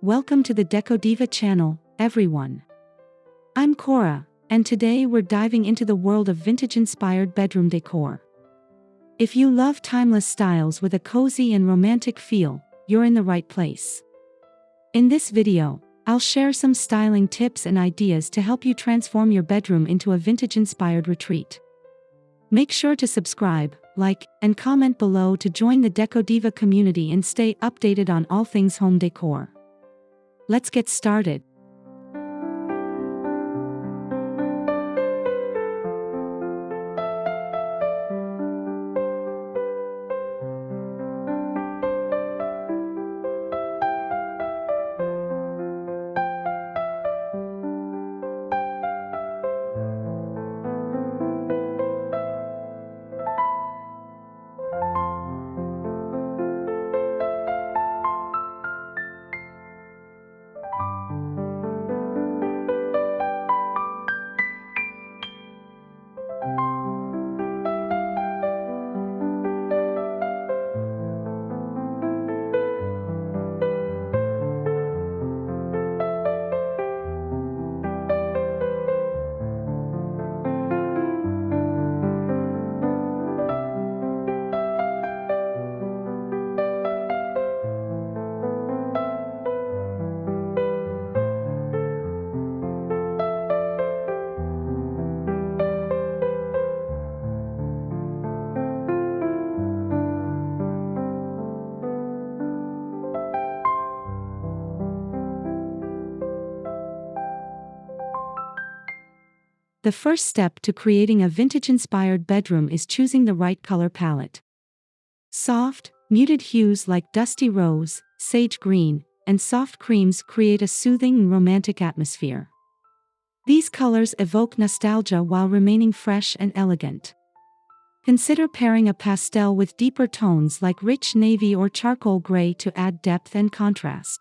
Welcome to the Deco Diva channel, everyone. I'm Cora, and today we're diving into the world of vintage-inspired bedroom decor. If you love timeless styles with a cozy and romantic feel, you're in the right place. In this video, I'll share some styling tips and ideas to help you transform your bedroom into a vintage-inspired retreat. Make sure to subscribe, like, and comment below to join the Deco Diva community and stay updated on all things home decor. Let's get started. The first step to creating a vintage-inspired bedroom is choosing the right color palette. Soft, muted hues like dusty rose, sage green, and soft creams create a soothing and romantic atmosphere. These colors evoke nostalgia while remaining fresh and elegant. Consider pairing a pastel with deeper tones like rich navy or charcoal gray to add depth and contrast.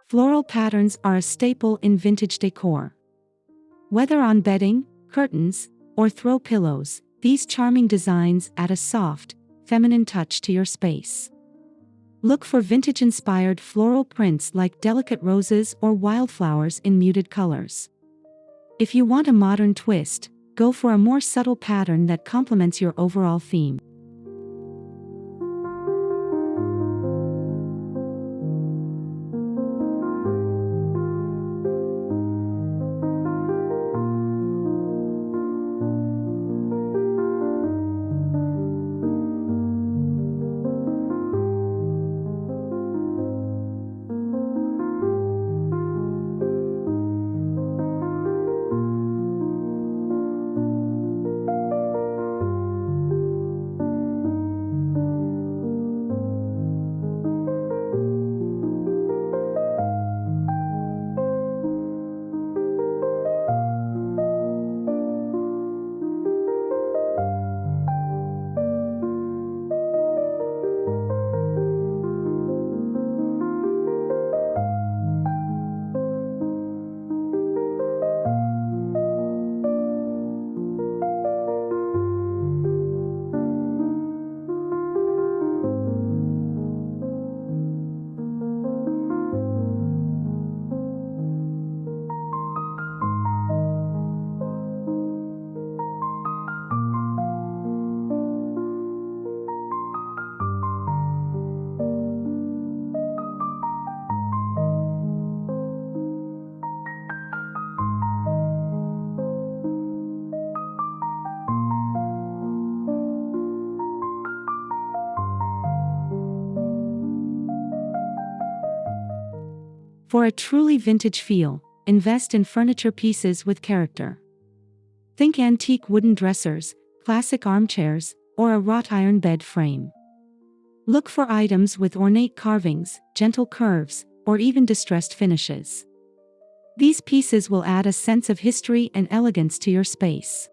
Floral patterns are a staple in vintage decor. Whether on bedding, curtains, or throw pillows, these charming designs add a soft, feminine touch to your space. Look for vintage-inspired floral prints like delicate roses or wildflowers in muted colors. If you want a modern twist, go for a more subtle pattern that complements your overall theme. For a truly vintage feel, invest in furniture pieces with character. Think antique wooden dressers, classic armchairs, or a wrought-iron bed frame. Look for items with ornate carvings, gentle curves, or even distressed finishes. These pieces will add a sense of history and elegance to your space.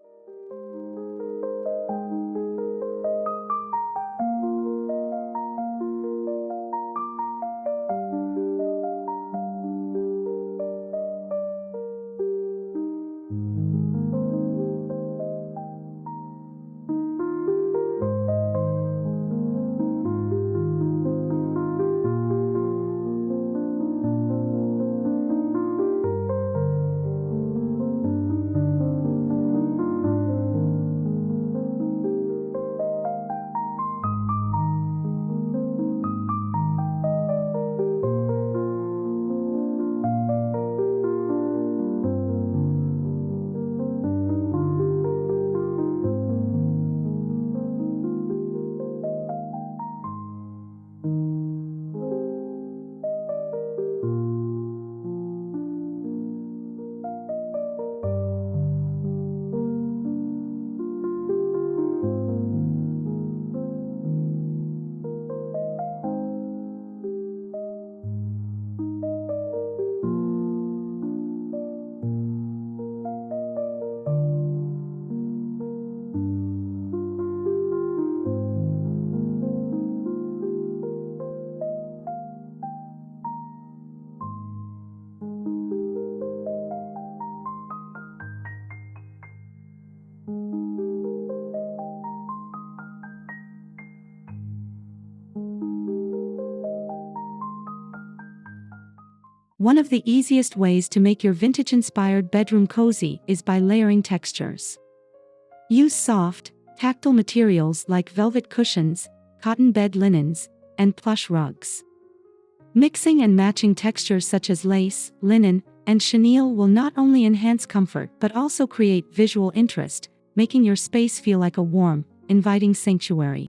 One of the easiest ways to make your vintage-inspired bedroom cozy is by layering textures. Use soft, tactile materials like velvet cushions, cotton bed linens, and plush rugs. Mixing and matching textures such as lace, linen, and chenille will not only enhance comfort but also create visual interest, making your space feel like a warm, inviting sanctuary.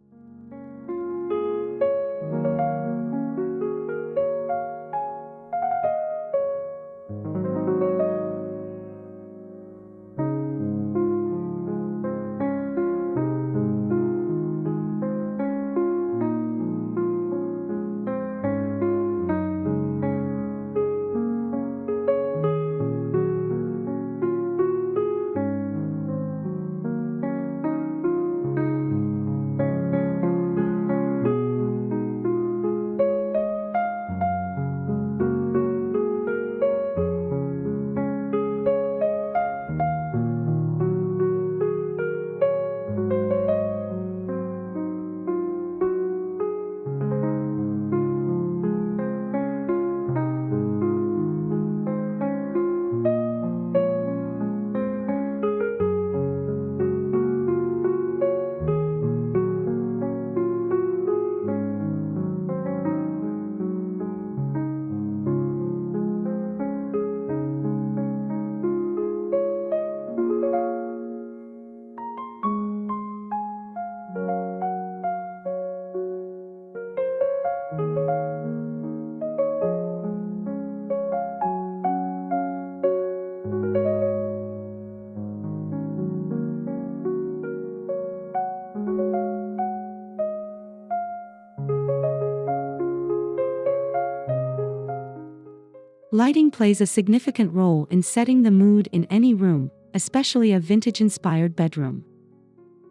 Lighting plays a significant role in setting the mood in any room, especially a vintage-inspired bedroom.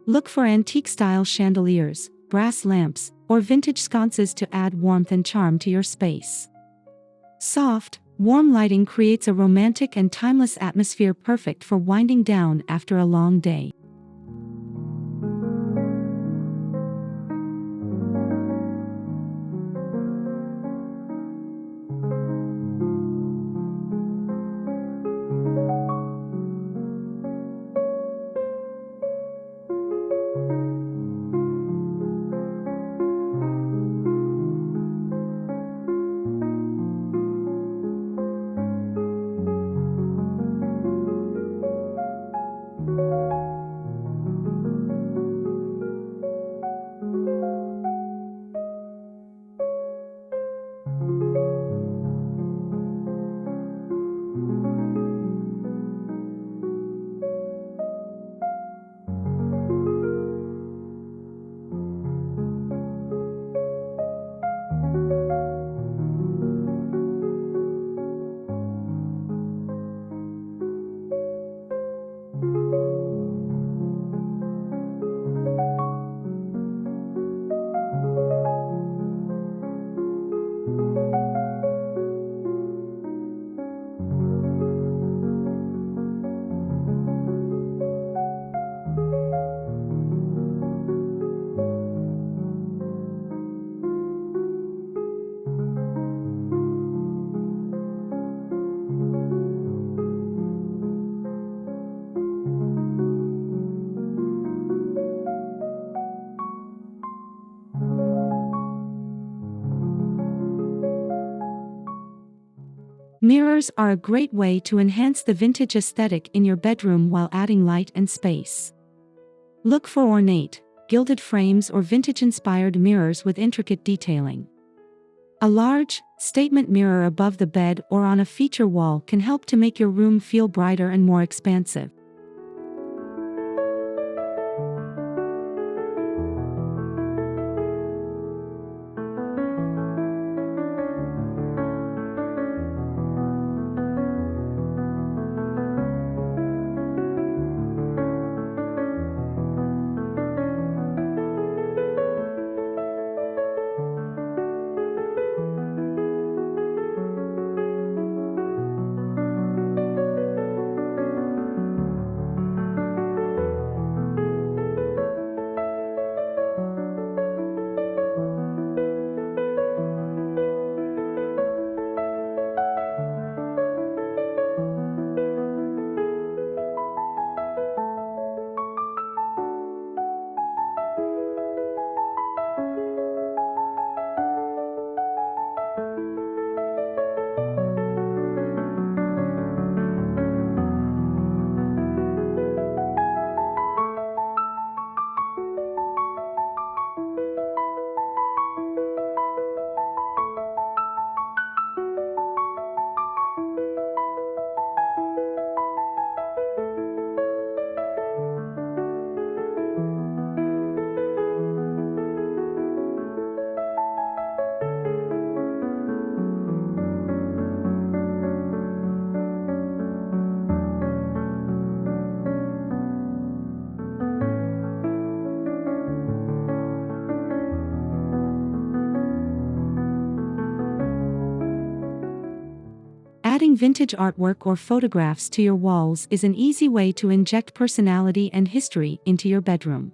Look for antique-style chandeliers, brass lamps, or vintage sconces to add warmth and charm to your space. Soft, warm lighting creates a romantic and timeless atmosphere perfect for winding down after a long day. Mirrors are a great way to enhance the vintage aesthetic in your bedroom while adding light and space. Look for ornate, gilded frames or vintage-inspired mirrors with intricate detailing. A large, statement mirror above the bed or on a feature wall can help to make your room feel brighter and more expansive. Adding vintage artwork or photographs to your walls is an easy way to inject personality and history into your bedroom.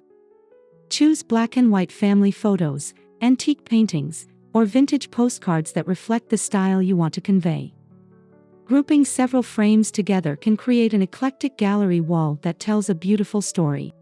Choose black and white family photos, antique paintings, or vintage postcards that reflect the style you want to convey. Grouping several frames together can create an eclectic gallery wall that tells a beautiful story.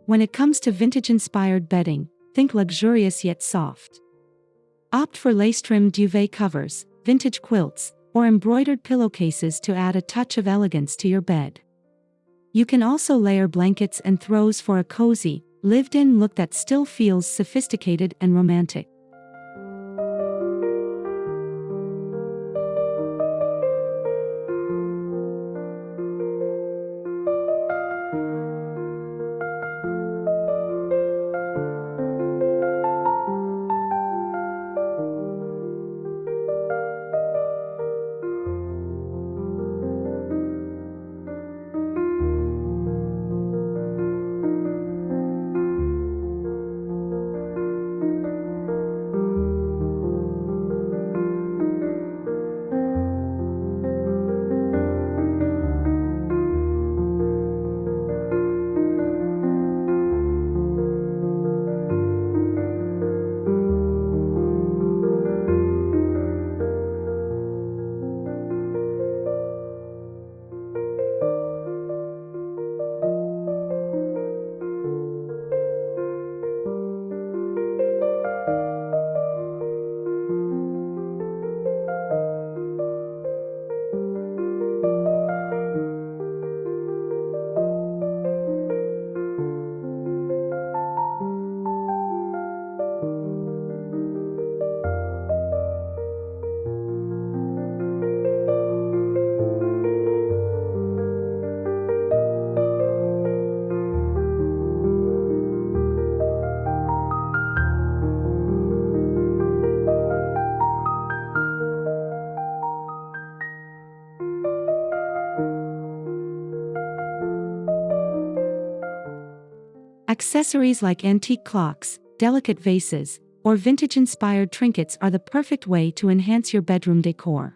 When it comes to vintage-inspired bedding, think luxurious yet soft. Opt for lace-trimmed duvet covers, vintage quilts, or embroidered pillowcases to add a touch of elegance to your bed. You can also layer blankets and throws for a cozy, lived-in look that still feels sophisticated and romantic. Accessories like antique clocks, delicate vases, or vintage-inspired trinkets are the perfect way to enhance your bedroom decor.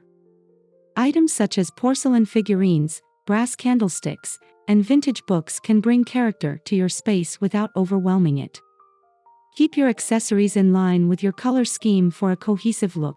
Items such as porcelain figurines, brass candlesticks, and vintage books can bring character to your space without overwhelming it. Keep your accessories in line with your color scheme for a cohesive look.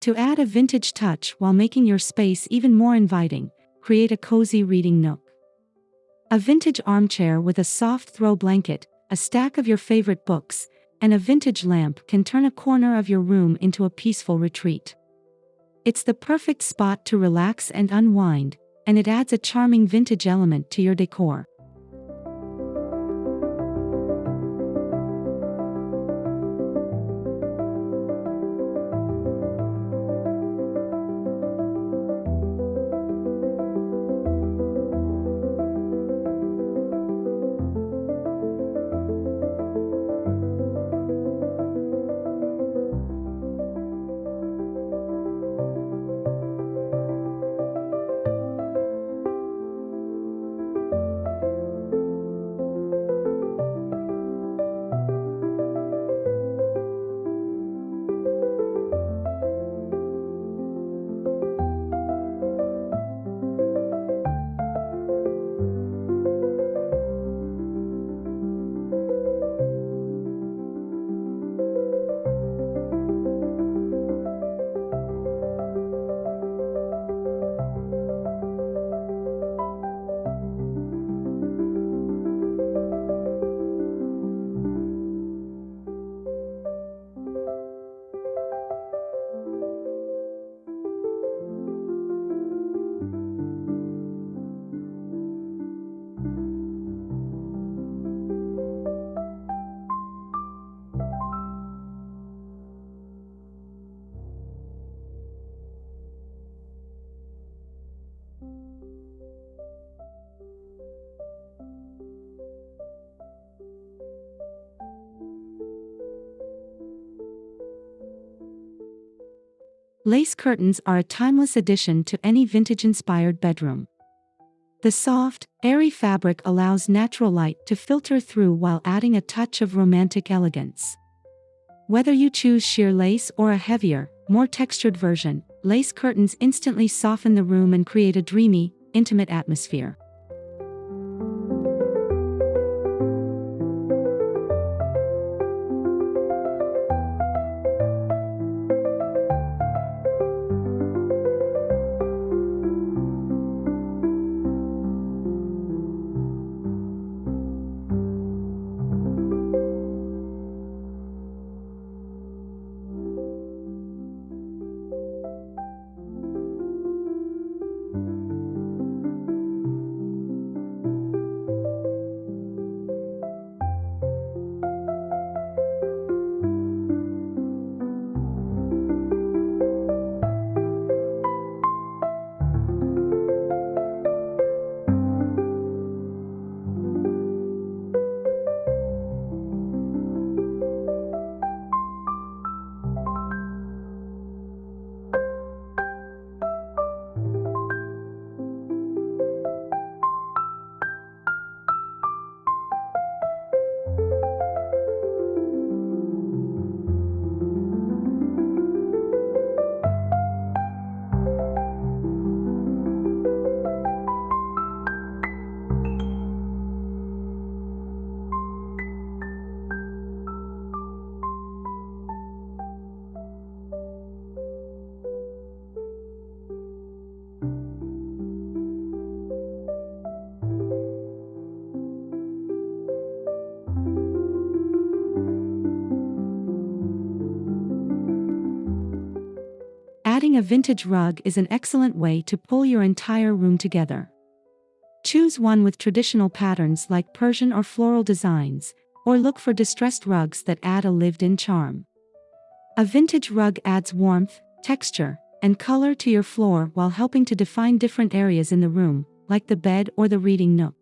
To add a vintage touch while making your space even more inviting, create a cozy reading nook. A vintage armchair with a soft throw blanket, a stack of your favorite books, and a vintage lamp can turn a corner of your room into a peaceful retreat. It's the perfect spot to relax and unwind, and it adds a charming vintage element to your decor. Lace curtains are a timeless addition to any vintage-inspired bedroom. The soft, airy fabric allows natural light to filter through while adding a touch of romantic elegance. Whether you choose sheer lace or a heavier, more textured version, lace curtains instantly soften the room and create a dreamy, intimate atmosphere. adding a vintage rug is an excellent way to pull your entire room together. Choose one with traditional patterns like Persian or floral designs, or look for distressed rugs that add a lived-in charm. A vintage rug adds warmth, texture, and color to your floor while helping to define different areas in the room, like the bed or the reading nook.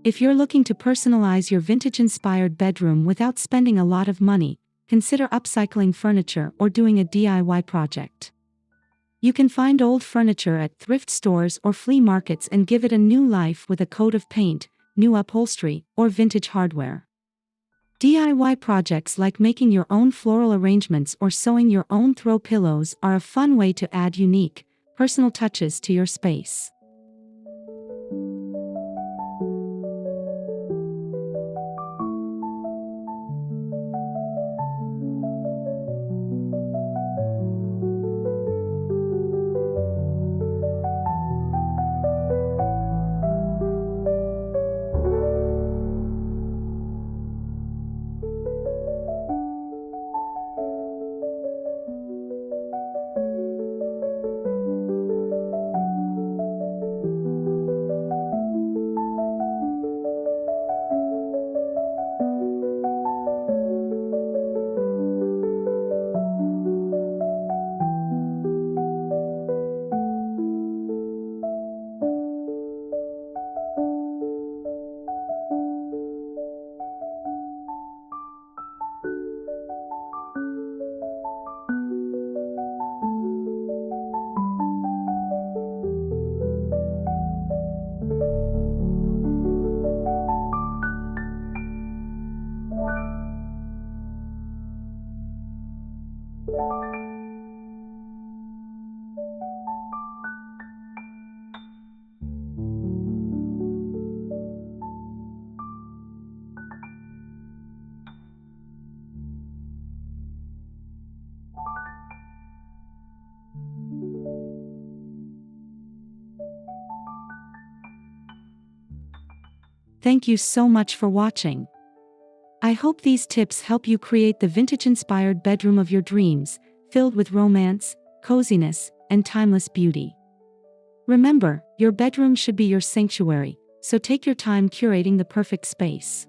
If you're looking to personalize your vintage-inspired bedroom without spending a lot of money, consider upcycling furniture or doing a DIY project. You can find old furniture at thrift stores or flea markets and give it a new life with a coat of paint, new upholstery, or vintage hardware. DIY projects like making your own floral arrangements or sewing your own throw pillows are a fun way to add unique, personal touches to your space. Thank you so much for watching. I hope these tips help you create the vintage-inspired bedroom of your dreams, filled with romance, coziness, and timeless beauty. Remember, your bedroom should be your sanctuary, so take your time curating the perfect space.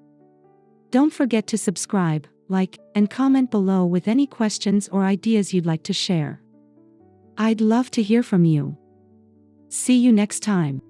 Don't forget to subscribe, like, and comment below with any questions or ideas you'd like to share. I'd love to hear from you. See you next time.